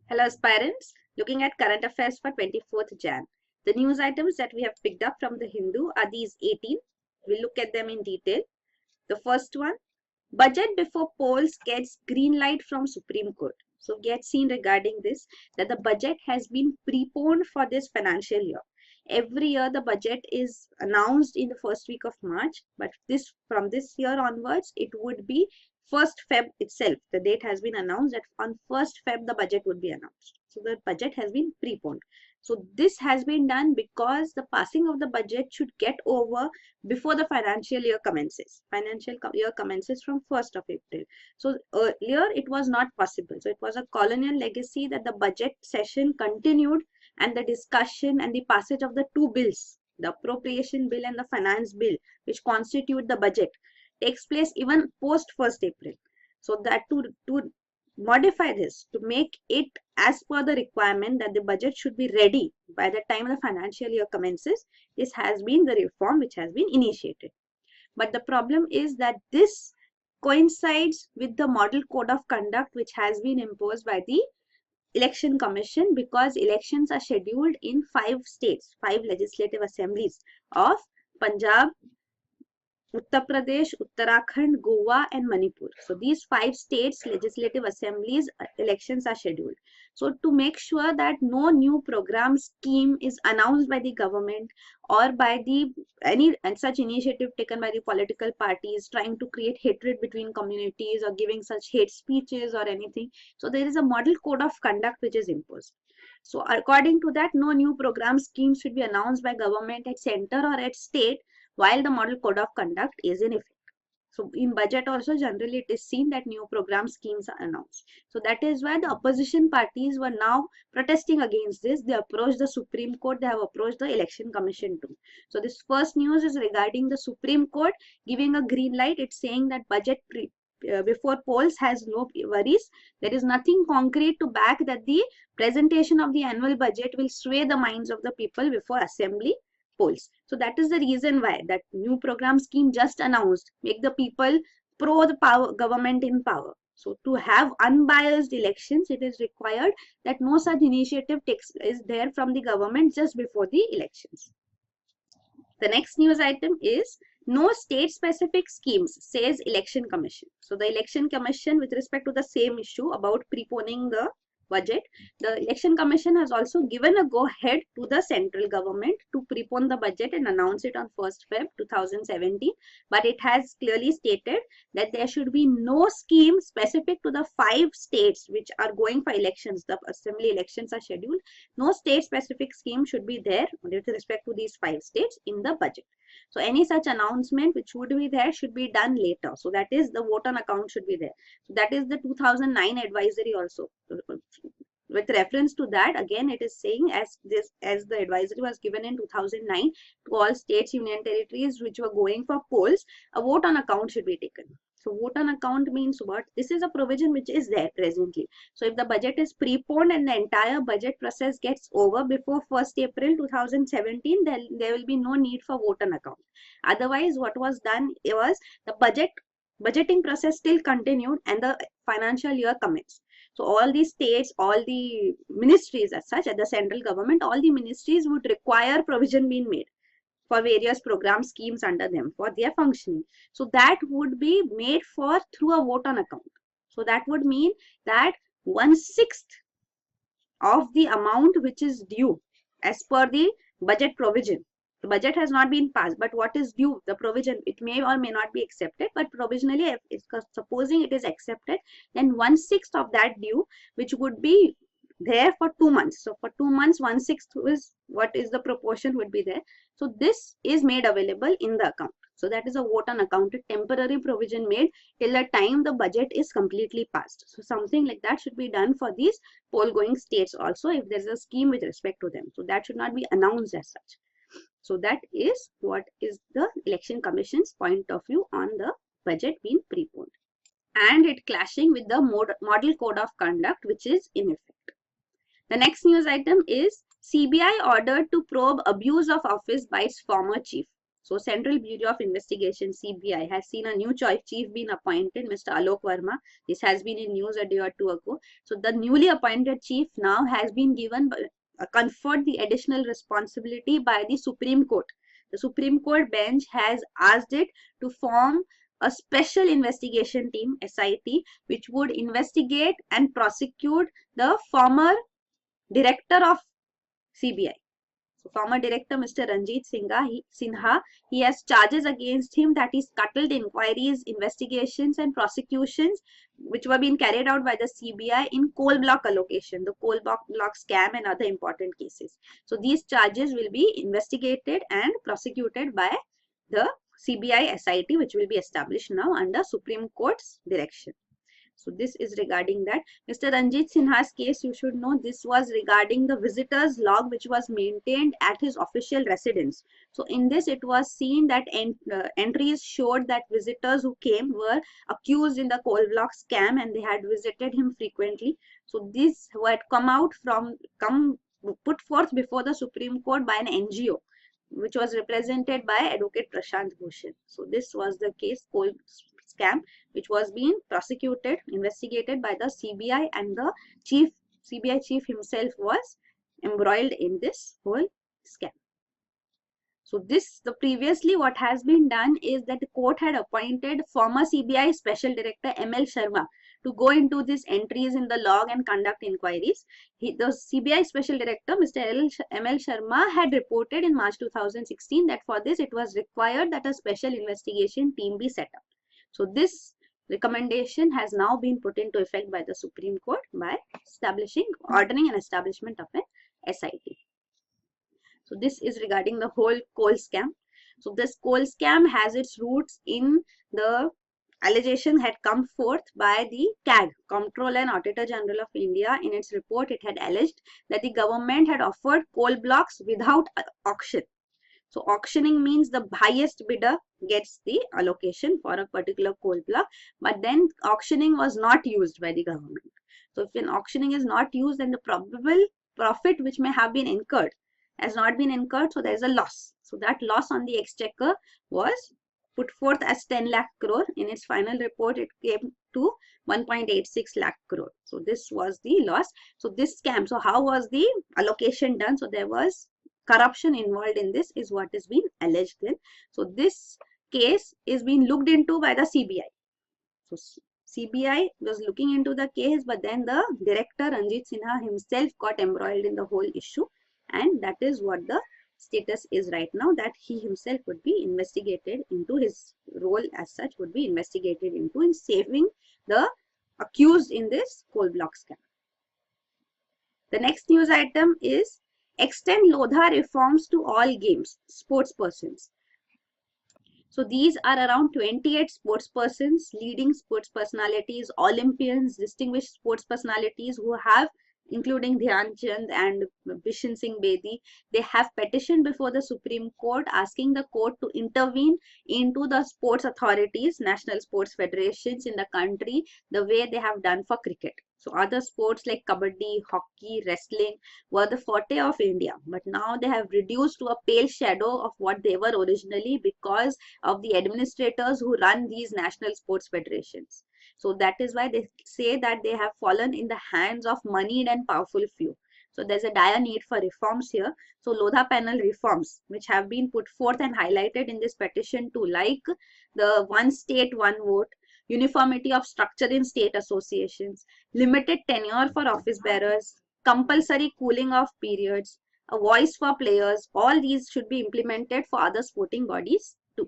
Hello aspirants, looking at current affairs for 24th Jan. The news items that we have picked up from the Hindu are these 18. We'll look at them in detail. The first one, budget before polls gets green light from Supreme Court. So we had seen regarding this that the budget has been preponed for this financial year. Every year the budget is announced in the first week of March, but from this year onwards it would be 1st Feb itself. The date has been announced that on 1st Feb the budget would be announced. So the budget has been preponed. So this has been done because the passing of the budget should get over before the financial year commences. Financial year commences from 1st of April. So earlier it was not possible. So it was a colonial legacy that the budget session continued and the discussion and the passage of the two bills, the appropriation bill and the finance bill, which constitute the budget, takes place even post 1st April. So that to modify this, to make it as per the requirement that the budget should be ready by the time the financial year commences, this has been the reform which has been initiated. But the problem is that this coincides with the model code of conduct which has been imposed by the Election Commission, because elections are scheduled in 5 states, 5 legislative assemblies of Punjab, Uttar Pradesh, Uttarakhand, Goa and Manipur. So these 5 states legislative assemblies elections are scheduled. So to make sure that no new program scheme is announced by the government or by the any such initiative taken by the political parties trying to create hatred between communities or giving such hate speeches or anything. So there is a model code of conduct which is imposed. So according to that, no new program schemes should be announced by government at center or at state while the model code of conduct is in effect. So in budget also generally it is seen that new program schemes are announced. So that is why the opposition parties were now protesting against this. They approached the Supreme Court, they have approached the Election Commission too. So this first news is regarding the Supreme Court giving a green light. It's saying that budget before polls has no worries. There is nothing concrete to back that the presentation of the annual budget will sway the minds of the people before assembly polls. So that is the reason why that new program scheme just announced make the people pro the power government in power. So to have unbiased elections, it is required that no such initiative is there from the government just before the elections. The next news item is no state specific schemes, says Election Commission. So the Election Commission, with respect to the same issue about preponing the budget, the Election Commission has also given a go ahead to the central government to prepone the budget and announce it on 1st Feb 2017. But it has clearly stated that there should be no scheme specific to the 5 states which are going for elections. The assembly elections are scheduled. No state specific scheme should be there with respect to these 5 states in the budget. So any such announcement which would be there should be done later. So that is the vote on account should be there. So that is the 2009 advisory also. With reference to that, again it is saying as the advisory was given in 2009 to all states, union territories which were going for polls, a vote on account should be taken. So vote on account means what? This is a provision which is there presently. So if the budget is preponed and the entire budget process gets over before 1st April 2017, then there will be no need for vote on account. Otherwise, what was done was the budgeting process still continued and the financial year commenced. So all the states, all the ministries as such at the central government, all the ministries would require provision being made for various program schemes under them for their functioning. So that would be made for through a vote on account. So that would mean that 1/6 of the amount which is due as per the budget provision. The budget has not been passed, but what is due, the provision, it may or may not be accepted, but provisionally, supposing it is accepted, then 1/6 of that due, which would be there for 2 months. So for 2 months, 1/6 is what is the proportion would be there. So this is made available in the account. So that is a vote on account, a temporary provision made till the time the budget is completely passed. So something like that should be done for these poll going states also if there is a scheme with respect to them. So that should not be announced as such. So that is what is the Election Commission's point of view on the budget being preponed. And it clashing with the model code of conduct which is in effect. The next news item is CBI ordered to probe abuse of office by its former chief. So Central Bureau of Investigation (CBI) has seen a new chief being appointed, Mr. Alok Verma. This has been in news a day or two ago. So the newly appointed chief now has been given conferred the additional responsibility by the Supreme Court. The Supreme Court bench has asked it to form a special investigation team (SIT) which would investigate and prosecute the former director of CBI. So former director Mr. Ranjit Sinha, he has charges against him that he scuttled inquiries, investigations and prosecutions which were being carried out by the CBI in coal block allocation, the coal block scam and other important cases. So these charges will be investigated and prosecuted by the CBI SIT which will be established now under Supreme Court's direction. So this is regarding that. Mr. Ranjit Sinha's case, you should know this was regarding the visitor's log which was maintained at his official residence. So in this it was seen that entries showed that visitors who came were accused in the coal block scam and they had visited him frequently. So this had put forth before the Supreme Court by an NGO which was represented by Advocate Prashant Bhushan. So this was the case, coal scam, which was being prosecuted, investigated by the CBI, and the CBI chief himself was embroiled in this whole scam. So previously what has been done is that the court had appointed former CBI Special Director ML Sharma to go into these entries in the log and conduct inquiries. The CBI Special Director Mr. ML Sharma had reported in March 2016 that for this it was required that a special investigation team be set up. So this recommendation has now been put into effect by the Supreme Court by ordering an establishment of an SIT. So this is regarding the whole coal scam. So this coal scam has its roots in the allegation had come forth by the CAG, Comptroller and Auditor General of India. In its report, it had alleged that the government had offered coal blocks without auction. So auctioning means the highest bidder gets the allocation for a particular coal block, but then auctioning was not used by the government. So if an auctioning is not used, then the probable profit which may have been incurred has not been incurred, so there is a loss. So that loss on the exchequer was put forth as 10 lakh crore. In its final report, it came to 1.86 lakh crore. So this was the loss. So this scam, so how was the allocation done? So there was corruption involved in this is what is being alleged then. So this case is being looked into by the CBI. So CBI was looking into the case, but then the director Ranjit Sinha himself got embroiled in the whole issue, and that is what the status is right now, that he himself would be investigated into, his role as such would be investigated into in saving the accused in this coal block scam. The next news item is extend Lodha reforms to all games, sports persons. So these are around 28 sports persons, leading sports personalities, Olympians, distinguished sports personalities who have, including Dhyan Chand and Bishan Singh Bedi, they have petitioned before the Supreme Court asking the court to intervene into the sports authorities, national sports federations in the country, the way they have done for cricket. So other sports like kabaddi, hockey, wrestling were the forte of India, but now they have reduced to a pale shadow of what they were originally because of the administrators who run these national sports federations. So that is why they say that they have fallen in the hands of moneyed and powerful few. So there's a dire need for reforms here. So Lodha panel reforms, which have been put forth and highlighted in this petition to, like the one state, one vote, uniformity of structure in state associations, limited tenure for office bearers, compulsory cooling off periods, a voice for players, all these should be implemented for other sporting bodies too.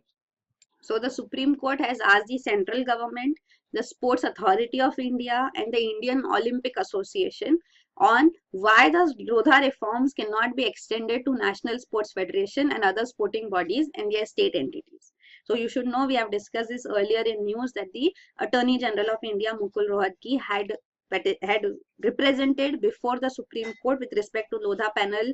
So the Supreme Court has asked the central government, the Sports Authority of India and the Indian Olympic Association on why the Lodha reforms cannot be extended to National Sports Federation and other sporting bodies and their state entities. So you should know, we have discussed this earlier in news, that the Attorney General of India Mukul Rohatgi had represented before the Supreme Court with respect to Lodha panel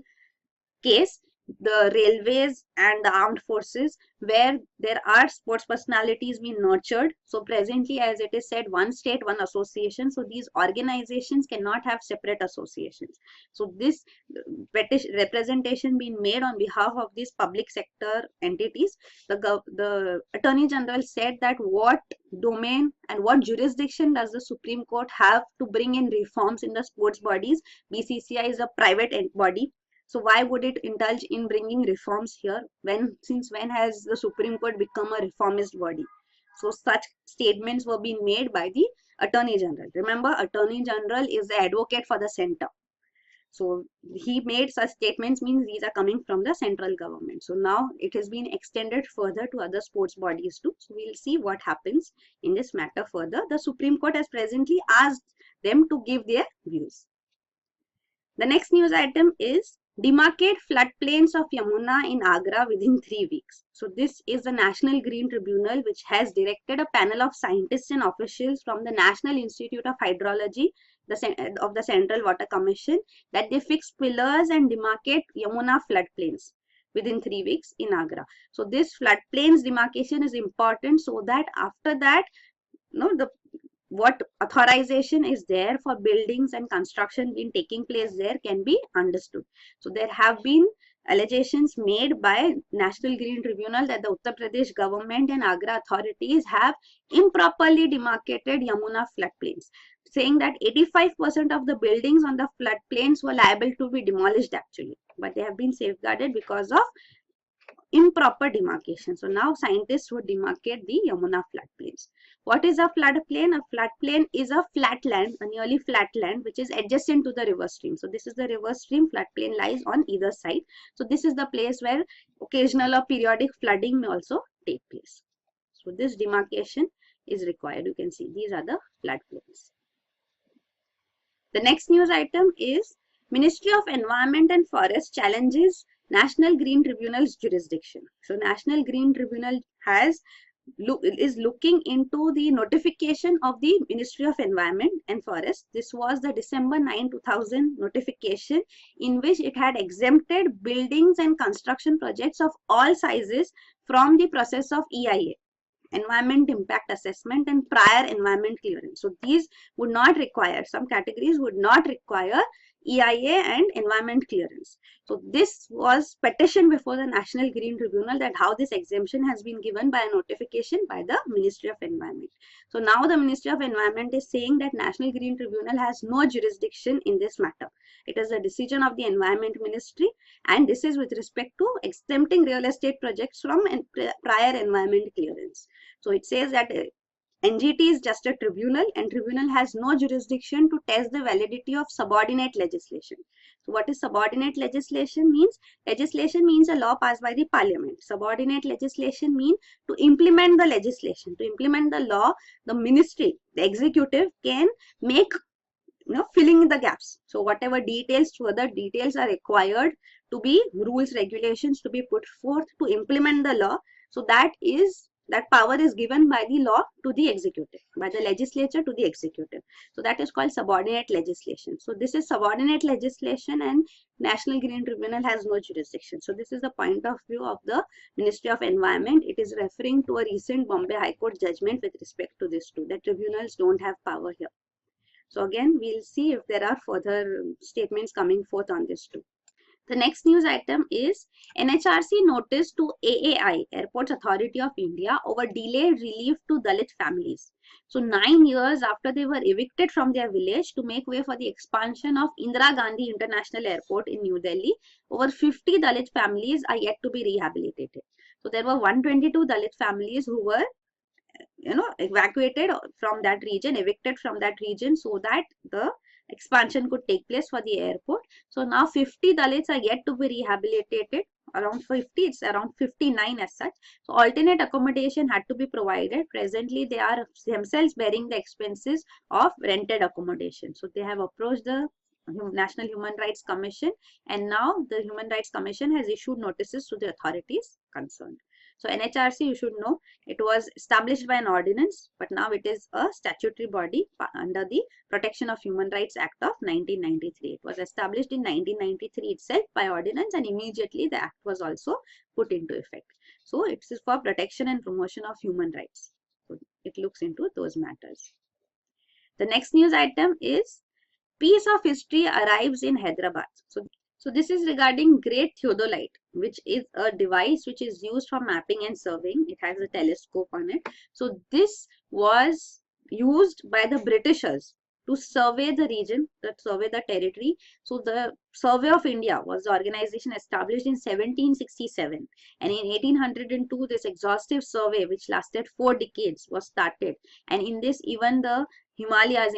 case the railways and the armed forces, where there are sports personalities being nurtured. So presently, as it is said, one state, one association. So these organizations cannot have separate associations. So this petition representation being made on behalf of these public sector entities, the Attorney General said that what domain and what jurisdiction does the Supreme Court have to bring in reforms in the sports bodies? BCCI is a private body, so why would it indulge in bringing reforms here? Since when has the Supreme Court become a reformist body? So such statements were being made by the Attorney General. Remember, Attorney General is the advocate for the center. So he made such statements, means these are coming from the central government. So now it has been extended further to other sports bodies too. So we'll see what happens in this matter further. The Supreme Court has presently asked them to give their views. The next news item is demarcate floodplains of Yamuna in Agra within 3 weeks. So this is the National Green Tribunal, which has directed a panel of scientists and officials from the National Institute of Hydrology of the Central Water Commission that they fix pillars and demarcate Yamuna floodplains within 3 weeks in Agra. So this floodplains demarcation is important, so that after that, what authorization is there for buildings and construction being taking place there can be understood. So there have been allegations made by National Green Tribunal that the Uttar Pradesh government and Agra authorities have improperly demarcated Yamuna floodplains, saying that 85% of the buildings on the floodplains were liable to be demolished actually, but they have been safeguarded because of improper demarcation. So now scientists would demarcate the Yamuna floodplains. What is a floodplain? A floodplain is a flat land, a nearly flat land, which is adjacent to the river stream. So this is the river stream, floodplain lies on either side. So this is the place where occasional or periodic flooding may also take place. So this demarcation is required. You can see these are the floodplains. The next news item is Ministry of Environment and Forest challenges National Green Tribunal's jurisdiction. So National Green Tribunal is looking into the notification of the Ministry of Environment and Forest. This was the December 9, 2000 notification, in which it had exempted buildings and construction projects of all sizes from the process of EIA, Environment Impact Assessment, and prior environment clearance. So these would not require, some categories would not require EIA and environment clearance. So this was petitioned before the National Green Tribunal, that how this exemption has been given by a notification by the Ministry of Environment. So now the Ministry of Environment is saying that National Green Tribunal has no jurisdiction in this matter. It is a decision of the Environment Ministry, and this is with respect to exempting real estate projects from prior environment clearance. So it says that NGT is just a tribunal, and tribunal has no jurisdiction to test the validity of subordinate legislation. So what is subordinate legislation means? Legislation means a law passed by the parliament. Subordinate legislation means to implement the legislation. To implement the law, the ministry, the executive can make, filling in the gaps. So whatever details, further details are required to be rules, regulations to be put forth to implement the law. So that power is given by the law to the executive, by the legislature to the executive. So that is called subordinate legislation. So this is subordinate legislation, and National Green Tribunal has no jurisdiction. So this is the point of view of the Ministry of Environment. It is referring to a recent Bombay High Court judgment with respect to this too, that tribunals don't have power here. So again, we'll see if there are further statements coming forth on this too. The next news item is NHRC notice to AAI, Airports Authority of India, over delayed relief to Dalit families. So 9 years after they were evicted from their village to make way for the expansion of Indira Gandhi International Airport in New Delhi, over 50 Dalit families are yet to be rehabilitated. So there were 122 Dalit families who were evacuated from that region, evicted from that region, so that the expansion could take place for the airport. So now 50 Dalits are yet to be rehabilitated. Around 50, it's around 59 as such. So alternate accommodation had to be provided. Presently, they are themselves bearing the expenses of rented accommodation. So they have approached the National Human Rights Commission, and now the Human Rights Commission has issued notices to the authorities concerned. So NHRC, you should know, it was established by an ordinance, but now it is a statutory body under the Protection of Human Rights Act of 1993. It was established in 1993 itself by ordinance, and immediately the act was also put into effect. So it is for protection and promotion of human rights. So it looks into those matters. The next news item is piece of history arrives in Hyderabad. So this is regarding great theodolite, which is a device which is used for mapping and surveying. It has a telescope on it. So this was used by the Britishers to survey the region, to survey the territory. So the Survey of India was the organization established in 1767, and in 1802 this exhaustive survey, which lasted 4 decades, was started. And in this, even the Himalayas,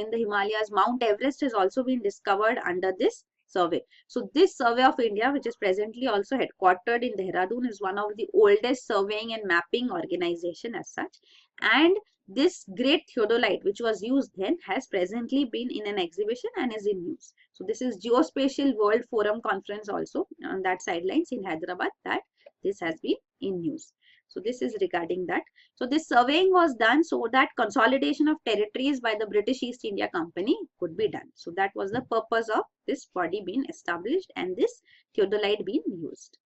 Mount Everest has also been discovered under this survey. So this Survey of India, which is presently also headquartered in Dehradun, is one of the oldest surveying and mapping organization as such. And this great theodolite, which was used then, has presently been in an exhibition and is in use. So this is Geospatial World Forum Conference also on that sidelines in Hyderabad, that this has been in use. So this is regarding that. So this surveying was done so that consolidation of territories by the British East India Company could be done. So that was the purpose of this body being established and this theodolite being used.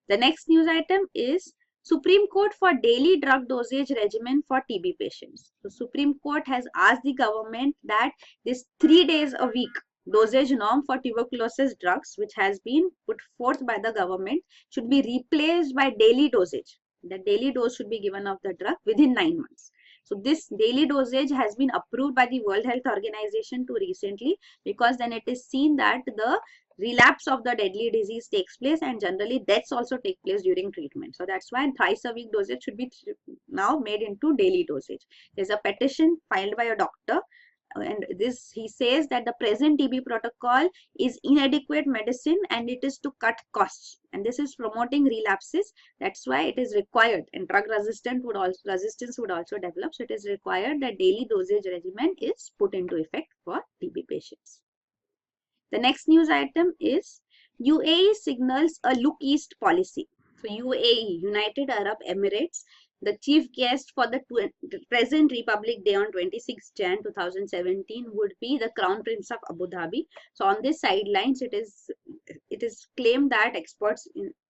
The next news item is Supreme Court for daily drug dosage regimen for TB patients. So Supreme Court has asked the government that this 3 days a week dosage norm for tuberculosis drugs, which has been put forth by the government, should be replaced by daily dosage. The daily dose should be given of the drug within 9 months. So this daily dosage has been approved by the World Health Organization too recently, because then it is seen that the relapse of the deadly disease takes place, and generally deaths also take place during treatment. So that's why thrice a week dosage should be now made into daily dosage. There's a petition filed by a doctor, and this, he says that the present TB protocol is inadequate medicine and it is to cut costs, and this is promoting relapses. That's why it is required, and drug resistance would also develop. So it is required that daily dosage regimen is put into effect for TB patients. The next news item is UAE signals a look east policy. So UAE, United Arab Emirates, the chief guest for the present Republic Day on 26 Jan 2017 would be the Crown Prince of Abu Dhabi. So on this sidelines, it is claimed that experts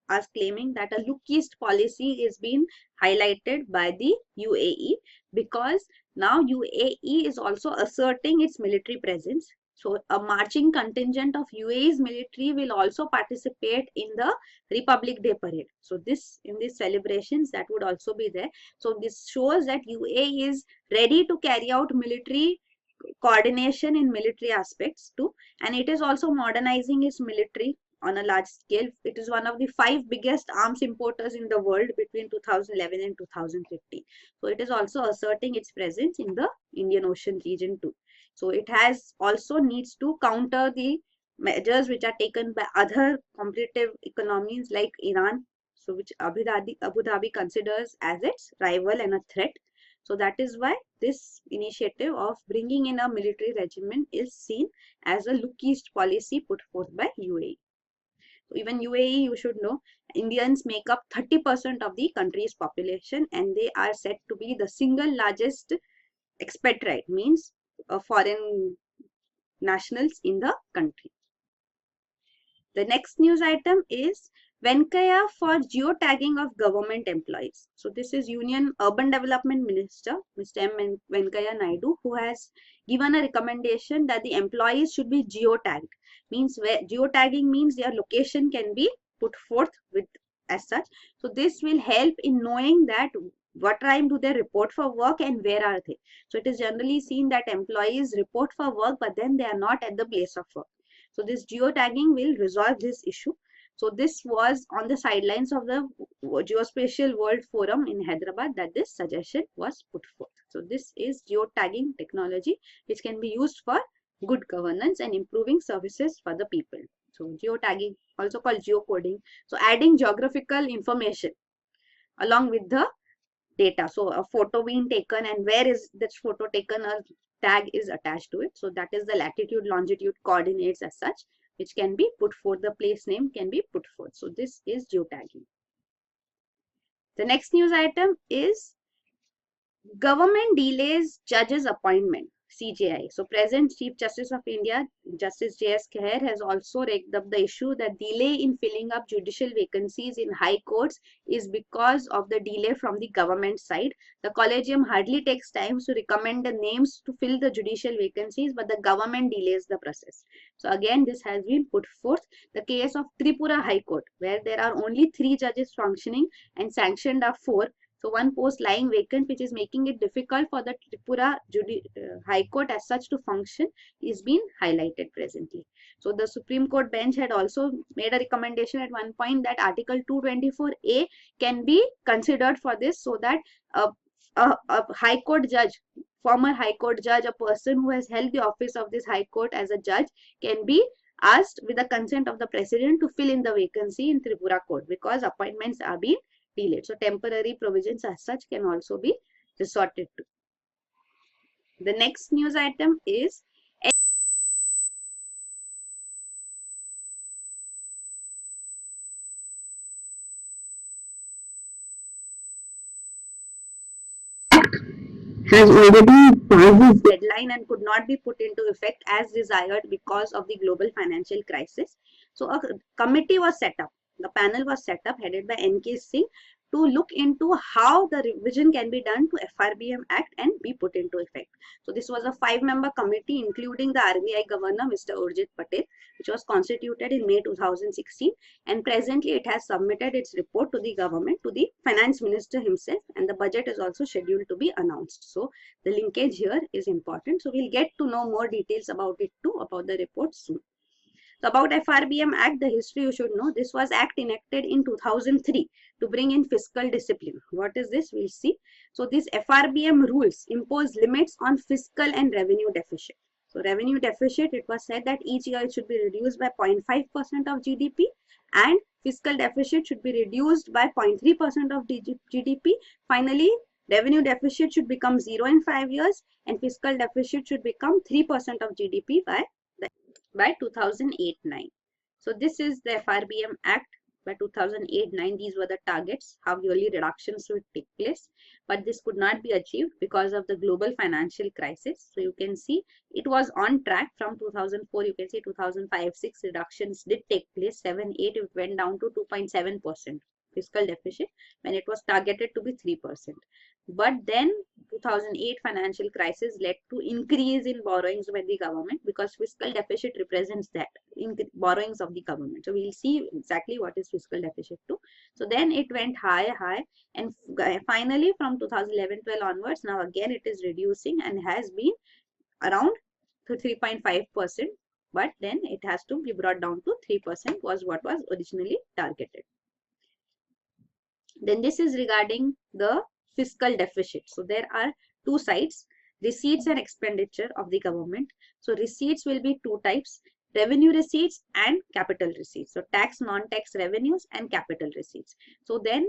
are claiming that a look east policy is being highlighted by the UAE, because now UAE is also asserting its military presence. So a marching contingent of UAE's military will also participate in the Republic Day parade. So this, in these celebrations, that would also be there. So this shows that UAE is ready to carry out military coordination in military aspects too, and it is also modernizing its military on a large scale. It is one of the 5 biggest arms importers in the world between 2011 and 2015. So it is also asserting its presence in the Indian Ocean region too. So it has also needs to counter the measures which are taken by other competitive economies like Iran, so which Abu Dhabi considers as its rival and a threat. So that is why this initiative of bringing in a military regiment is seen as a look east policy put forth by UAE. So even UAE, you should know, Indians make up 30% of the country's population, and they are said to be the single largest expatriate, means foreign nationals in the country. The next news item is Venkaya for geotagging of government employees. So this is Union Urban Development Minister, Mr. M. Venkaya Naidu, who has given a recommendation that the employees should be geotagged. Means where geotagging means their location can be put forth with as such. So this will help in knowing that what time do they report for work and where are they. So it is generally seen that employees report for work, but then they are not at the place of work. So this geotagging will resolve this issue. So this was on the sidelines of the Geospatial World Forum in Hyderabad that this suggestion was put forth. So this is geotagging technology which can be used for good governance and improving services for the people. So geotagging, also called geocoding. So adding geographical information along with the data. So a photo being taken and where is that photo taken, a tag is attached to it. So that is the latitude, longitude coordinates as such, which can be put forth, the place name can be put forth. So this is geotagging. The next news item is government delays judges appointment, CJI. So present Chief Justice of India, Justice J.S. Khair, has also raked up the issue that delay in filling up judicial vacancies in high courts is because of the delay from the government side. The collegium hardly takes time to recommend the names to fill the judicial vacancies, but the government delays the process. So again, this has been put forth. The case of Tripura High Court, where there are only 3 judges functioning and sanctioned are 4. So one post lying vacant, which is making it difficult for the Tripura High Court as such to function, is being highlighted presently. So the Supreme Court bench had also made a recommendation at one point that Article 224A can be considered for this, so that a High Court judge, former High Court judge, a person who has held the office of this High Court as a judge, can be asked with the consent of the President to fill in the vacancy in Tripura Court, because appointments are being delayed. So temporary provisions as such can also be resorted to. The next news item is has already passed its deadline and could not be put into effect as desired because of the global financial crisis. So a committee was set up. The panel was set up headed by N.K. Singh to look into how the revision can be done to FRBM Act and be put into effect. So this was a 5-member committee including the RBI Governor Mr. Urjit Patel, which was constituted in May 2016, and presently it has submitted its report to the government, to the Finance Minister himself, and the budget is also scheduled to be announced. So the linkage here is important. So we'll get to know more details about it too, about the report soon. So about FRBM Act, the history you should know. This was Act enacted in 2003 to bring in fiscal discipline. What is this? We'll see. So these FRBM rules impose limits on fiscal and revenue deficit. So revenue deficit, it was said that each year it should be reduced by 0.5% of GDP, and fiscal deficit should be reduced by 0.3% of GDP. Finally, revenue deficit should become 0 in 5 years, and fiscal deficit should become 3% of GDP by 2008-9. So this is the FRBM Act by 2008-9. These were the targets, how yearly reductions would take place, but this could not be achieved because of the global financial crisis. So you can see it was on track from 2004. You can see 2005-6 reductions did take place. 7-8 it went down to 2.7% fiscal deficit when it was targeted to be 3%. But then 2008 financial crisis led to increase in borrowings by the government, because fiscal deficit represents that in borrowings of the government. So we'll see exactly what is fiscal deficit too. So then it went high, and finally from 2011-12 onwards, now again it is reducing and has been around 3.5%, but then it has to be brought down to 3% was what was originally targeted. Then this is regarding the fiscal deficit. So there are 2 sides, receipts and expenditure of the government. So receipts will be 2 types, revenue receipts and capital receipts. So tax, non-tax revenues and capital receipts. So then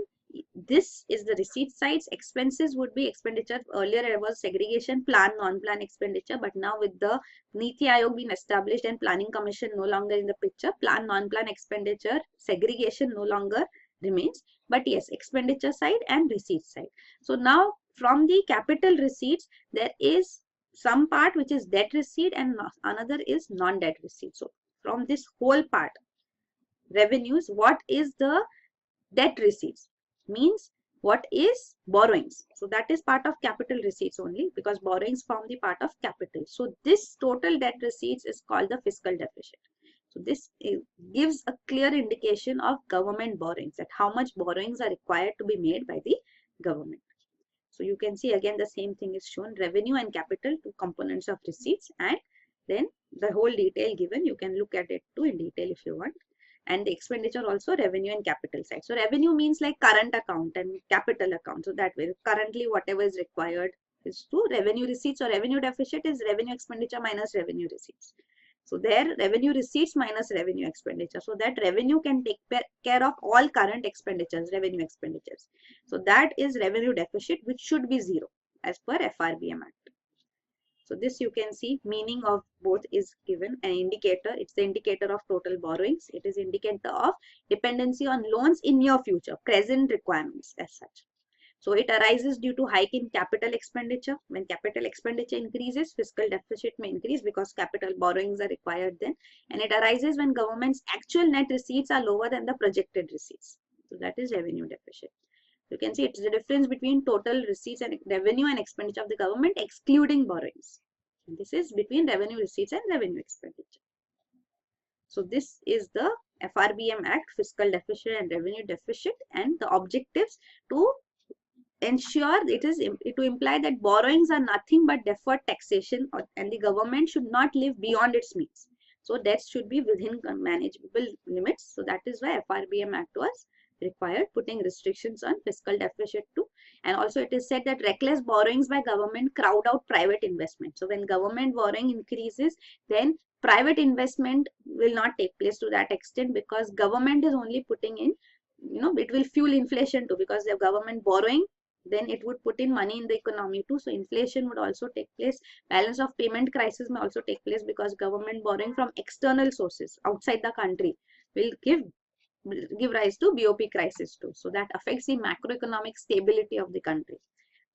this is the receipt sides. Expenses would be expenditure. Earlier it was segregation, plan, non-plan expenditure, but now with the Niti Aayog being established and Planning Commission no longer in the picture, plan, non-plan expenditure segregation no longer remains. But yes, expenditure side and receipt side. So now from the capital receipts, there is some part which is debt receipt and another is non-debt receipt. So from this whole part, revenues, what is the debt receipts? Means what is borrowings. So that is part of capital receipts only, because borrowings form the part of capital. So this total debt receipts is called the fiscal deficit. So this gives a clear indication of government borrowings, that how much borrowings are required to be made by the government. So you can see again the same thing is shown, revenue and capital, 2 components of receipts, and then the whole detail given. You can look at it too in detail if you want. And the expenditure also revenue and capital side. So revenue means like current account and capital account. So that way currently whatever is required is to revenue receipts, or revenue deficit is revenue expenditure minus revenue receipts. So there revenue receipts minus revenue expenditure. So that revenue can take care of all current expenditures, revenue expenditures. So that is revenue deficit, which should be 0 as per FRBM Act. So this you can see meaning of both is given an indicator. It's the indicator of total borrowings. It is indicator of dependency on loans in near future, present requirements as such. So it arises due to hike in capital expenditure. When capital expenditure increases, fiscal deficit may increase because capital borrowings are required then. And it arises when government's actual net receipts are lower than the projected receipts. So that is revenue deficit. You can see it's the difference between total receipts and revenue and expenditure of the government excluding borrowings. And this is between revenue receipts and revenue expenditure. So this is the FRBM Act, fiscal deficit and revenue deficit, and the objectives to ensure to imply that borrowings are nothing but deferred taxation, and the government should not live beyond its means. So debts should be within manageable limits. So that is why FRBM Act was required, putting restrictions on fiscal deficit too. And also it is said that reckless borrowings by government crowd out private investment. So when government borrowing increases, then private investment will not take place to that extent, because government is only putting in, it will fuel inflation too, because the government borrowing, then it would put in money in the economy too. So inflation would also take place. Balance of payment crisis may also take place, because government borrowing from external sources outside the country will give rise to BOP crisis too. So that affects the macroeconomic stability of the country.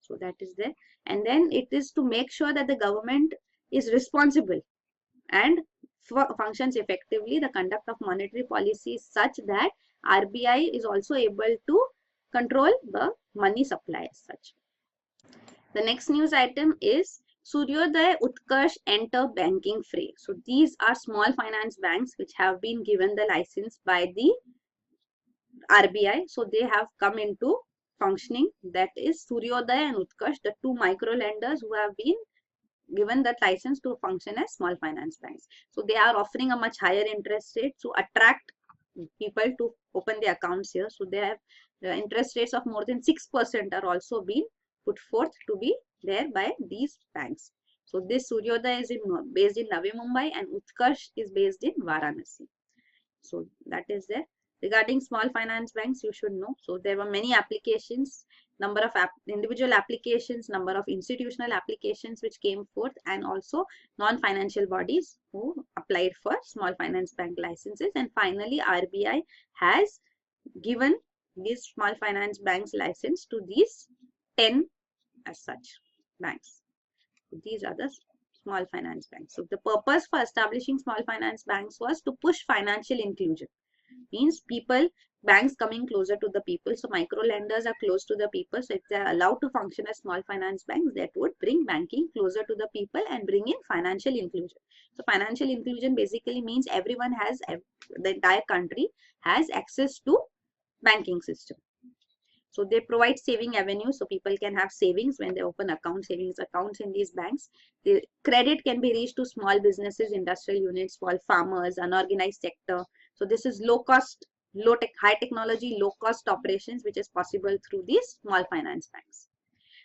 So that is there. And then it is to make sure that the government is responsible and functions effectively. The conduct of monetary policy is such that RBI is also able to control the money supply as such. The next news item is Suryodaya Utkarsh enter banking fray. So these are small finance banks which have been given the license by the RBI. So they have come into functioning. That is Suryodaya and Utkarsh, the two micro lenders who have been given that license to function as small finance banks. So they are offering a much higher interest rate to attract people to open the accounts here. So they have interest rates of more than 6% are also being put forth to be there by these banks. So this Suryodaya is based in Navi Mumbai and Utkarsh is based in Varanasi. So that is there. Regarding small finance banks, you should know. So there were many applications, number of individual applications, number of institutional applications which came forth, and also non-financial bodies who applied for small finance bank licenses. And finally, RBI has given these small finance banks license to these 10 as such banks. So these are the small finance banks. So the purpose for establishing small finance banks was to push financial inclusion. Means banks coming closer to the people. So micro lenders are close to the people. So if they are allowed to function as small finance banks, that would bring banking closer to the people and bring in financial inclusion. So financial inclusion basically means everyone has, the entire country has access to banking system. So they provide saving avenues, so people can have savings when they open savings accounts in these banks. The credit can be reached to small businesses, industrial units, small farmers, unorganized sector. So this is low cost, high technology, low cost operations which is possible through these small finance banks.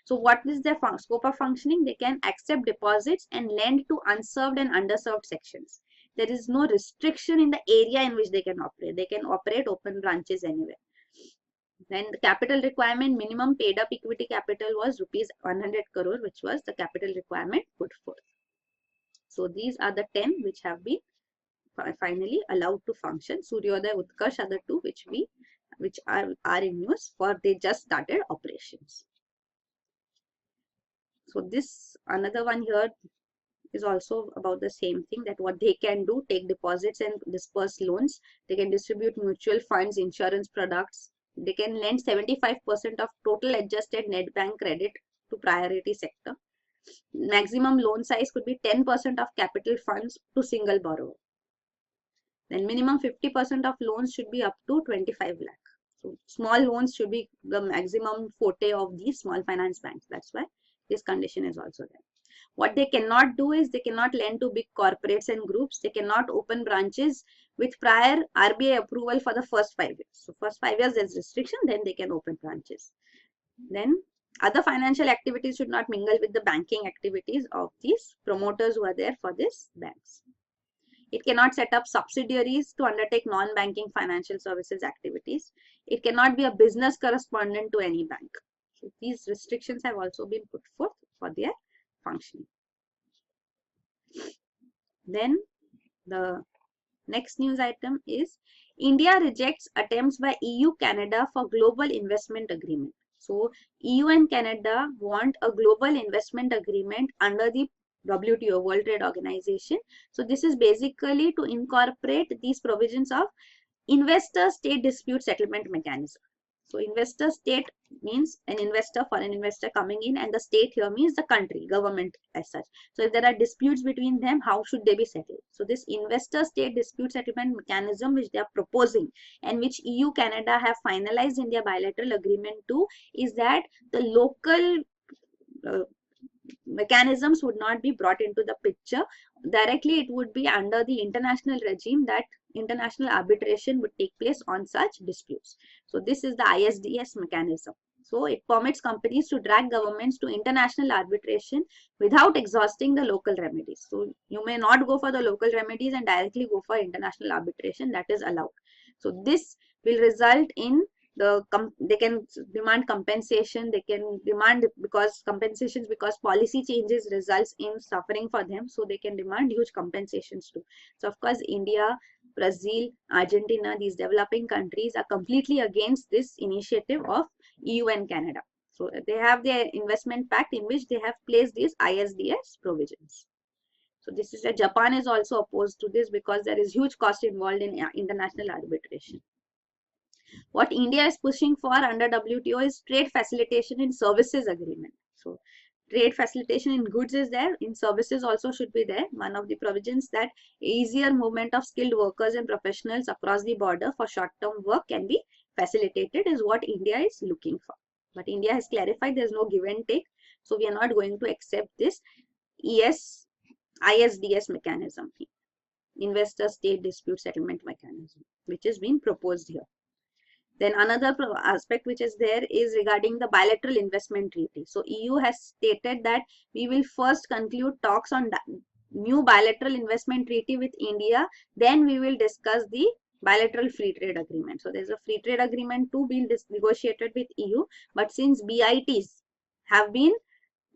So what is their scope of functioning? They can accept deposits and lend to unserved and underserved sections. There is no restriction in the area in which they can operate. They can open branches anywhere. Then the capital requirement, minimum paid up equity capital was rupees 100 crore, which was the capital requirement put forth. So these are the 10 which have been finally allowed to function. Suryodaya, Utkarsh are the two which are in use for they just started operations. So this another one here is also about the same thing, that what they can do, take deposits and disperse loans. They can distribute mutual funds, insurance products. They can lend 75% of total adjusted net bank credit to priority sector. Maximum loan size could be 10% of capital funds to single borrower. Then minimum 50% of loans should be up to 25 lakh. So small loans should be the maximum forte of these small finance banks. That's why this condition is also there. What they cannot do is they cannot lend to big corporates and groups. They cannot open branches with prior RBI approval for the first 5 years. So first 5 years there's restriction, then they can open branches. Then other financial activities should not mingle with the banking activities of these promoters who are there for these banks. It cannot set up subsidiaries to undertake non-banking financial services activities. It cannot be a business correspondent to any bank. So these restrictions have also been put forth for their functioning. Then the next news item is India rejects attempts by EU Canada for global investment agreement. So EU and Canada want a global investment agreement under the WTO, World Trade Organization. So this is basically to incorporate these provisions of investor state dispute settlement mechanism. So investor state means an investor, foreign investor coming in, and the state here means the country, government as such. So if there are disputes between them, how should they be settled? So this investor state dispute settlement mechanism which they are proposing and which EU Canada have finalized in their bilateral agreement too, is that the local mechanisms would not be brought into the picture. Directly it would be under the international regime that international arbitration would take place on such disputes. So this is the ISDS mechanism. So it permits companies to drag governments to international arbitration without exhausting the local remedies. So you may not go for the local remedies and directly go for international arbitration, that is allowed. So this will result in they can demand compensation, they can demand because compensations because policy changes results in suffering for them, so they can demand huge compensations too. So of course India, Brazil, Argentina, these developing countries are completely against this initiative of EU and Canada. So they have their investment pact in which they have placed these ISDS provisions. So this is where Japan is also opposed to this because there is huge cost involved in international arbitration. What India is pushing for under WTO is trade facilitation in services agreement. So trade facilitation in goods is there, in services also should be there. One of the provisions that easier movement of skilled workers and professionals across the border for short-term work can be facilitated is what India is looking for. But India has clarified there is no give and take. So we are not going to accept this ISDS mechanism, investor state dispute settlement mechanism, which is being proposed here. Then another aspect which is there is regarding the bilateral investment treaty. So EU has stated that we will first conclude talks on new bilateral investment treaty with India, then we will discuss the bilateral free trade agreement. So there's a free trade agreement to be negotiated with EU, but since BITs have been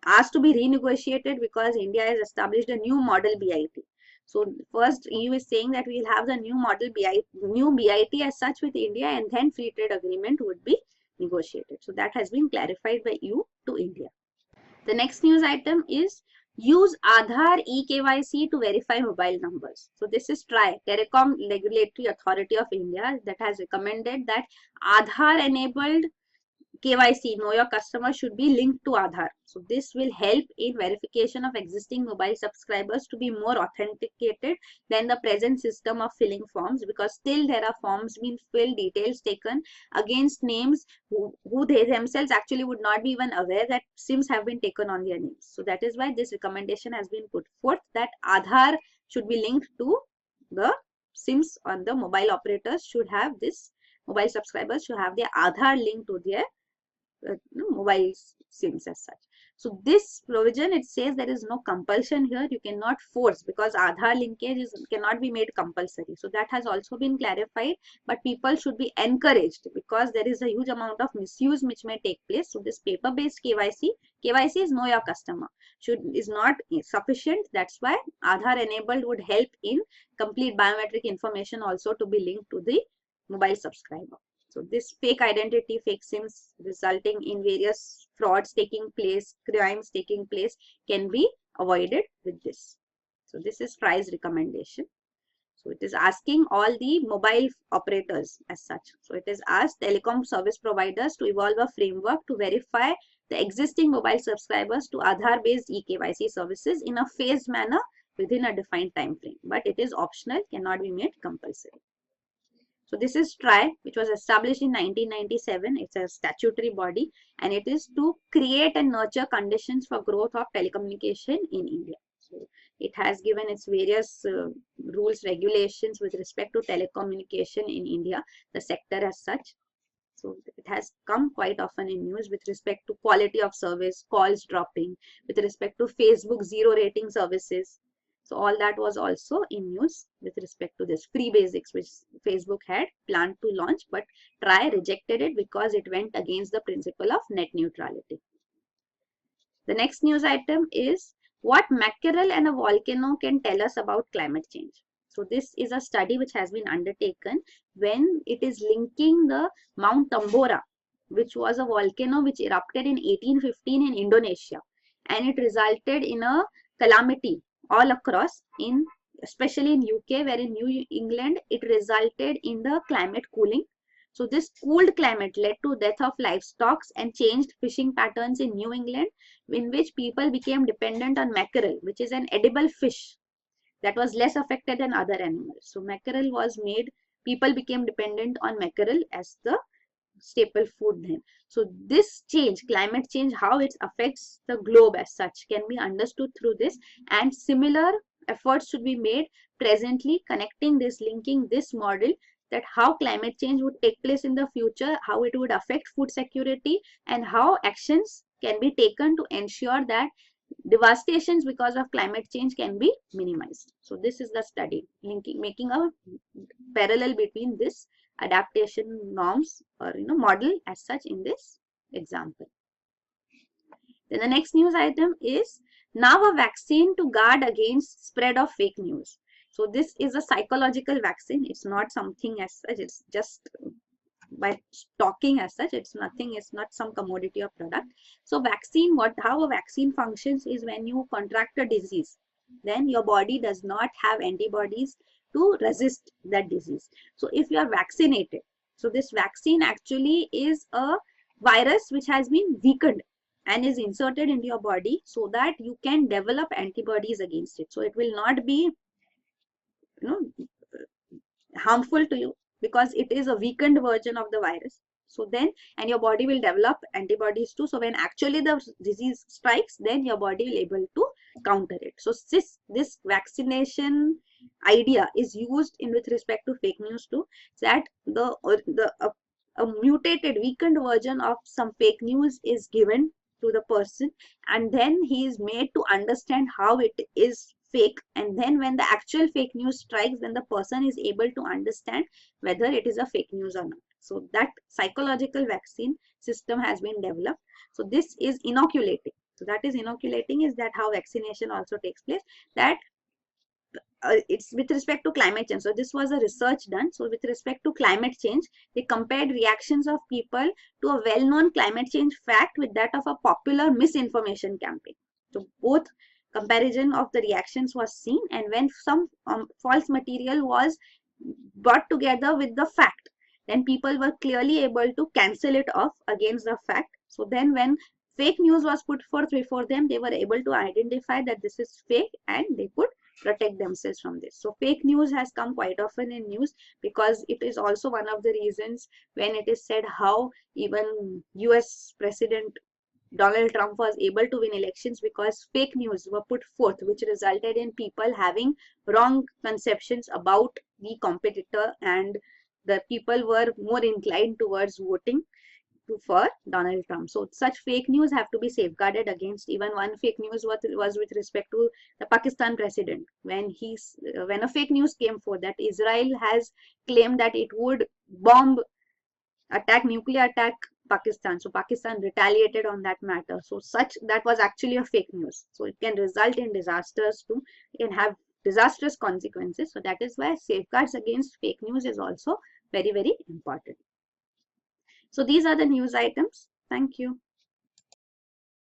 asked to be renegotiated because India has established a new model BIT. So first EU is saying that we will have the new model new BIT as such with India, and then free trade agreement would be negotiated. So that has been clarified by EU to India. The next news item is use Aadhaar eKYC to verify mobile numbers. So this is Telecom Regulatory Authority of India that has recommended that Aadhaar enabled KYC, know your customer, should be linked to Aadhaar. So this will help in verification of existing mobile subscribers to be more authenticated than the present system of filling forms, because still there are forms being filled, details taken against names who they themselves actually would not be even aware that SIMs have been taken on their names. So that is why this recommendation has been put forth that Aadhaar should be linked to the SIMs on the mobile operators should have this, mobile subscribers should have their Aadhaar linked to their mobile SIMs as such. So this provision, it says there is no compulsion here. You cannot force because Aadhaar linkage cannot be made compulsory. So that has also been clarified, but people should be encouraged because there is a huge amount of misuse which may take place. So this paper-based KYC is know your customer, is not sufficient. That's why Aadhaar enabled would help in complete biometric information also to be linked to the mobile subscriber. So this fake identity, fake SIMs resulting in various frauds taking place, crimes taking place can be avoided with this. So this is TRAI's recommendation. So it is asking all the mobile operators as such. So it is asked telecom service providers to evolve a framework to verify the existing mobile subscribers to Aadhaar based eKYC services in a phased manner within a defined time frame. But it is optional, cannot be made compulsory. So this is TRAI, which was established in 1997. It's a statutory body and it is to create and nurture conditions for growth of telecommunication in India. So it has given its various rules, regulations with respect to telecommunication in India, the sector as such. So it has come quite often in news with respect to quality of service, calls dropping, with respect to Facebook zero rating services. So all that was also in news with respect to this free basics which Facebook had planned to launch, but TRAI rejected it because it went against the principle of net neutrality. The next news item is What mackerel and a volcano can tell us about climate change. So this is a study which has been undertaken when it is linking the Mount Tambora, which was a volcano which erupted in 1815 in Indonesia, and it resulted in a calamity all across, in especially in UK, where in New England it resulted in the climate cooling. So this cooled climate led to death of livestock and changed fishing patterns in New England, in which people became dependent on mackerel, which is an edible fish that was less affected than other animals. So mackerel was made, people became dependent on mackerel as the staple food then. So this change, climate change, how it affects the globe as such, can be understood through this, and similar efforts should be made presently, connecting this, linking this model, that how climate change would take place in the future, how it would affect food security, and how actions can be taken to ensure that devastations because of climate change can be minimized. So this is the study, linking, making a parallel between this adaptation norms or model as such in this example. Then the next news item is now a vaccine to guard against spread of fake news. So this is a psychological vaccine. It's not something as such. It's just by talking as such. It's nothing. It's not some commodity or product. So vaccine, how a vaccine functions is when you contract a disease, then your body does not have antibodies to resist that disease. So if you are vaccinated, so this vaccine actually is a virus which has been weakened and is inserted into your body so that you can develop antibodies against it. So it will not be harmful to you because it is a weakened version of the virus. So then, and your body will develop antibodies too. So when actually the disease strikes, then your body will able to counter it. So this vaccination idea is used in with respect to fake news too, that a mutated, weakened version of some fake news is given to the person, and then he is made to understand how it is fake, and then when the actual fake news strikes, then the person is able to understand whether it is a fake news or not. So that psychological vaccine system has been developed. So this is inoculating. So that is inoculating, is that how vaccination also takes place, that it's with respect to climate change. So this was a research done. So with respect to climate change, they compared reactions of people to a well-known climate change fact with that of a popular misinformation campaign. So both comparison of the reactions was seen, and when some false material was brought together with the fact, then people were clearly able to cancel it off against the fact. So then when fake news was put forth before them, they were able to identify that this is fake and they could protect themselves from this. So fake news has come quite often in news because it is also one of the reasons when it is said how even US President Donald Trump was able to win elections, because fake news were put forth, which resulted in people having wrong conceptions about the competitor, and the people were more inclined towards voting for Donald Trump. So such fake news have to be safeguarded against. Even one fake news was with respect to the Pakistan president, when a fake news came forth that Israel has claimed that it would nuclear attack Pakistan. So Pakistan retaliated on that matter. So that was actually a fake news. So it can result in disasters too. It can have disastrous consequences. So that is why safeguards against fake news is also very, very important. So these are the news items. Thank you.